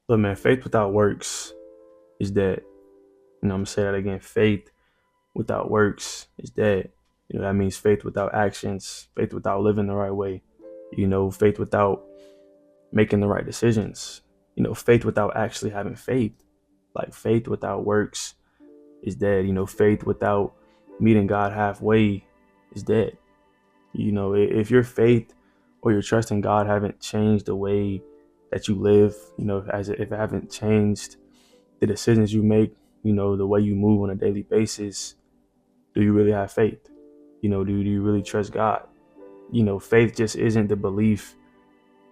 Look, man, faith without works is dead. I'm gonna say that again. Faith without works is dead. That means faith without actions, faith without living the right way, faith without making the right decisions, faith without actually having faith. Like faith without works is dead. Faith without meeting God halfway is dead. If your faith or your trust in God haven't changed the way that you live, as if it haven't changed the decisions you make, the way you move on a daily basis, do you really have faith? Do you really trust God? Faith just isn't the belief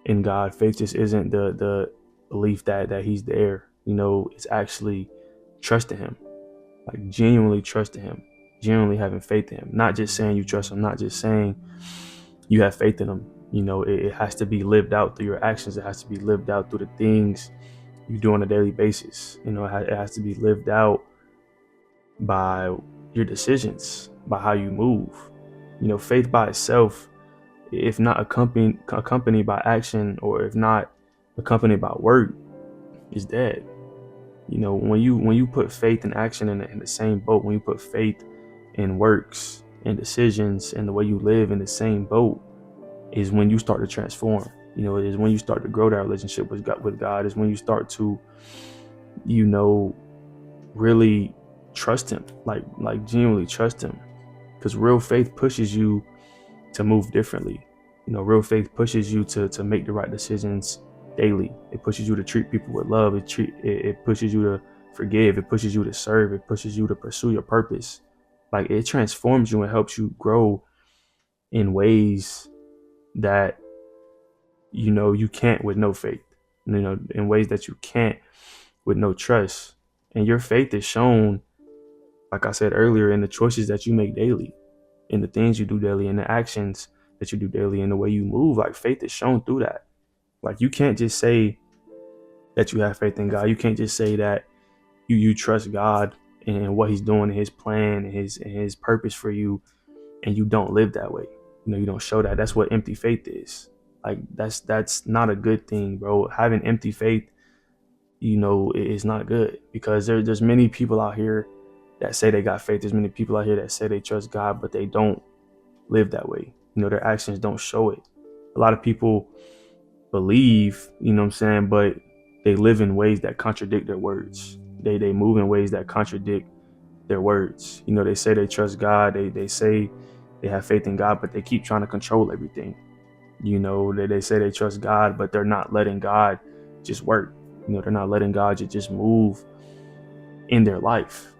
in God. Faith just isn't the belief that He's there. It's actually trusting Him, like genuinely trusting Him, genuinely having faith in Him. Not just saying you trust Him, not just saying you have faith in Him. It has to be lived out through your actions. It has to be lived out through the things you do on a daily basis. It has to be lived out by your decisions, by how you move. Faith by itself, if not accompanied by action, or if not accompanied by work, is dead. When you put faith and action in the same boat, when you put faith in works and decisions and the way you live in the same boat, is when you start to transform. It is when you start to grow that relationship with God. Is when you start to, really trust Him, like genuinely trust Him, because real faith pushes you to move differently. Real faith pushes you to make the right decisions daily. It pushes you to treat people with love. It pushes you to forgive. It pushes you to serve. It pushes you to pursue your purpose. Like it transforms you and helps you grow in ways that you can't with no faith. In ways that you can't with no trust. And your faith is shown, like I said earlier, in the choices that you make daily, in the things you do daily, in the actions that you do daily, in the way you move. Like faith is shown through that. Like you can't just say that you have faith in God. You can't just say that you trust God and what He's doing, His plan, and His purpose for you, and you don't live that way. You don't show that. That's what empty faith is. Like that's not a good thing, bro. Having empty faith, is not good, because there's many people out here that say they got faith. There's many people out here that say they trust God, but they don't live that way. Their actions don't show it. A lot of people believe, what I'm saying, but they live in ways that contradict their words. They move in ways that contradict their words. They say they trust God. They say they have faith in God, but they keep trying to control everything. They say they trust God, but they're not letting God just work. They're not letting God just move in their life.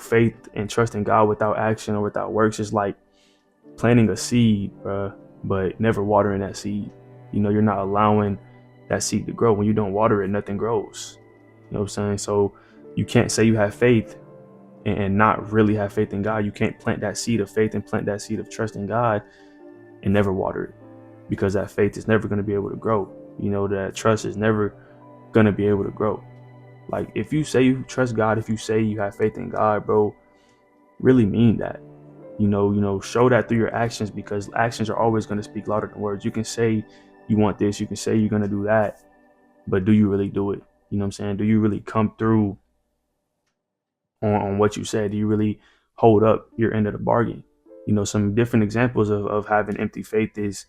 Faith and trusting God without action or without works is like planting a seed, but never watering that seed. You're not allowing that seed to grow. When you don't water it, nothing grows. You know what I'm saying? So you can't say you have faith and not really have faith in God. You can't plant that seed of faith and plant that seed of trust in God and never water it, because that faith is never going to be able to grow. That trust is never going to be able to grow. Like if you say you trust God, if you say you have faith in God, bro, really mean that. Show that through your actions, because actions are always going to speak louder than words. You can say you want this, you can say you're going to do that, but do you really do it? You know what I'm saying? Do you really come through on what you said? Do you really hold up your end of the bargain? Some different examples of having empty faith is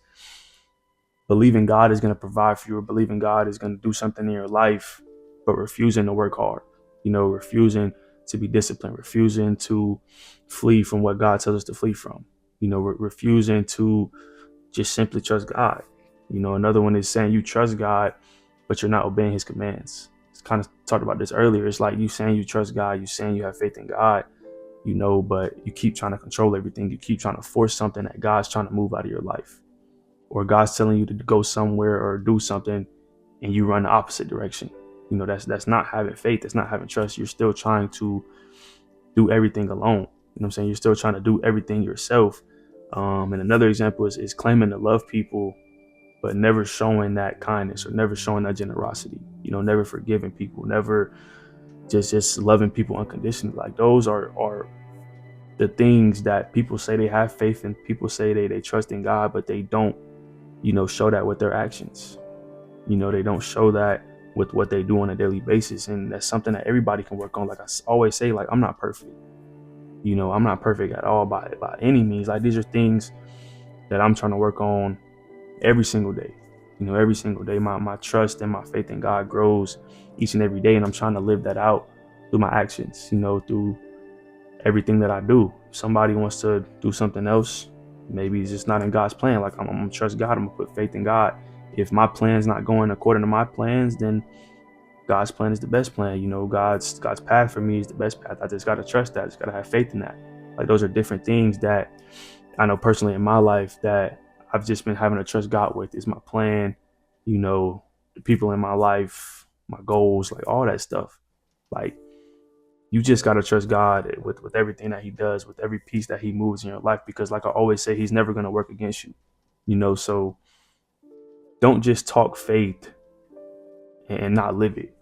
believing God is going to provide for you, or believing God is going to do something in your life, but refusing to work hard, refusing to be disciplined, refusing to flee from what God tells us to flee from, refusing to just simply trust God. Another one is saying you trust God, but you're not obeying His commands. It's kind of talked about this earlier. It's like you saying you trust God, you saying you have faith in God, but you keep trying to control everything. You keep trying to force something that God's trying to move out of your life, or God's telling you to go somewhere or do something, and you run the opposite direction. That's not having faith. That's not having trust. You're still trying to do everything alone. You know what I'm saying? You're still trying to do everything yourself. And another example is claiming to love people, but never showing that kindness, or never showing that generosity. Never forgiving people, never just loving people unconditionally. Like those are the things that people say they have faith in. People say they trust in God, but they don't, show that with their actions. They don't show that with what they do on a daily basis. And that's something that everybody can work on. Like I always say, like, I'm not perfect. I'm not perfect at all by any means. Like, these are things that I'm trying to work on every single day. Every single day, my trust and my faith in God grows each and every day. And I'm trying to live that out through my actions, through everything that I do. If somebody wants to do something else, maybe it's just not in God's plan. Like, I'm gonna trust God. I'm gonna put faith in God. If my plan's not going according to my plans, then God's plan is the best plan. God's path for me is the best path. I just gotta trust that. I just gotta have faith in that. Like, those are different things that I know personally in my life that I've just been having to trust God with. Is my plan, the people in my life, my goals, like all that stuff. Like, you just gotta trust God with everything that He does, with every piece that He moves in your life, because like I always say, He's never gonna work against you. So don't just talk faith and not live it.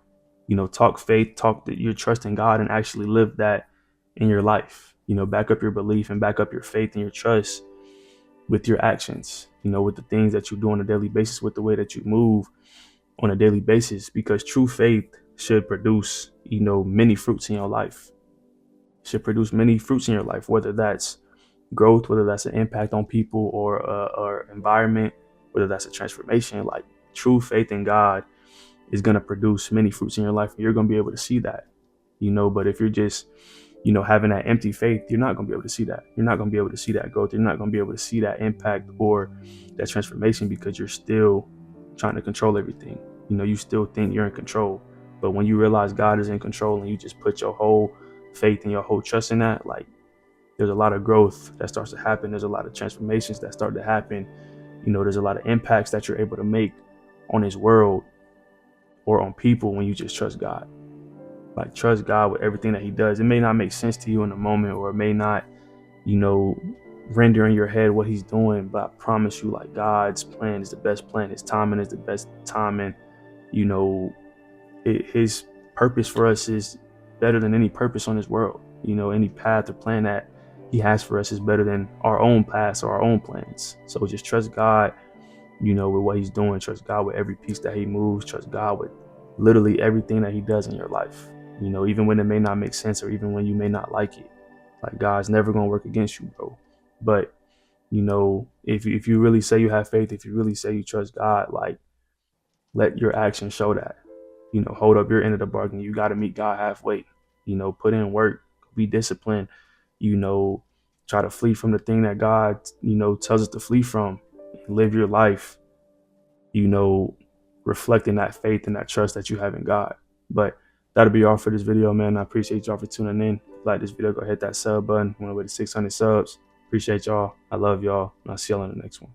Talk faith, talk that you're trusting God, and actually live that in your life. Back up your belief and back up your faith and your trust with your actions, with the things that you do on a daily basis, with the way that you move on a daily basis, because true faith should produce, many fruits in your life. Should produce many fruits in your life, whether that's growth, whether that's an impact on people or environment, whether that's a transformation. Like, true faith in God is going to produce many fruits in your life, and you're going to be able to see that. But if you're just having that empty faith, you're not going to be able to see that. You're not going to be able to see that growth. You're not going to be able to see that impact or that transformation, because you're still trying to control everything. You still think you're in control. But when you realize God is in control and you just put your whole faith and your whole trust in that, like, there's a lot of growth that starts to happen. There's a lot of transformations that start to happen. There's a lot of impacts that you're able to make on this world or on people when you just trust God. Like, trust God with everything that He does. It may not make sense to you in the moment, or it may not, render in your head what He's doing, but I promise you, like, God's plan is the best plan. His timing is the best timing. His purpose for us is better than any purpose on this world. Any path or plan that He has for us is better than our own paths or our own plans. So just trust God, with what He's doing. Trust God with every piece that He moves. Trust God with literally everything that He does in your life. Even when it may not make sense, or even when you may not like it. Like, God's never gonna work against you, bro. But if you really say you have faith, if you really say you trust God, like, let your actions show that. Hold up your end of the bargain. You got to meet God halfway. Put in work, be disciplined. Try to flee from the thing that God tells us to flee from. Live your life, reflecting that faith and that trust that you have in God. But that'll be all for this video, man. I appreciate y'all for tuning in. If you like this video, go hit that sub button. We're on the way to 600 subs. Appreciate y'all. I love y'all. And I'll see y'all in the next one.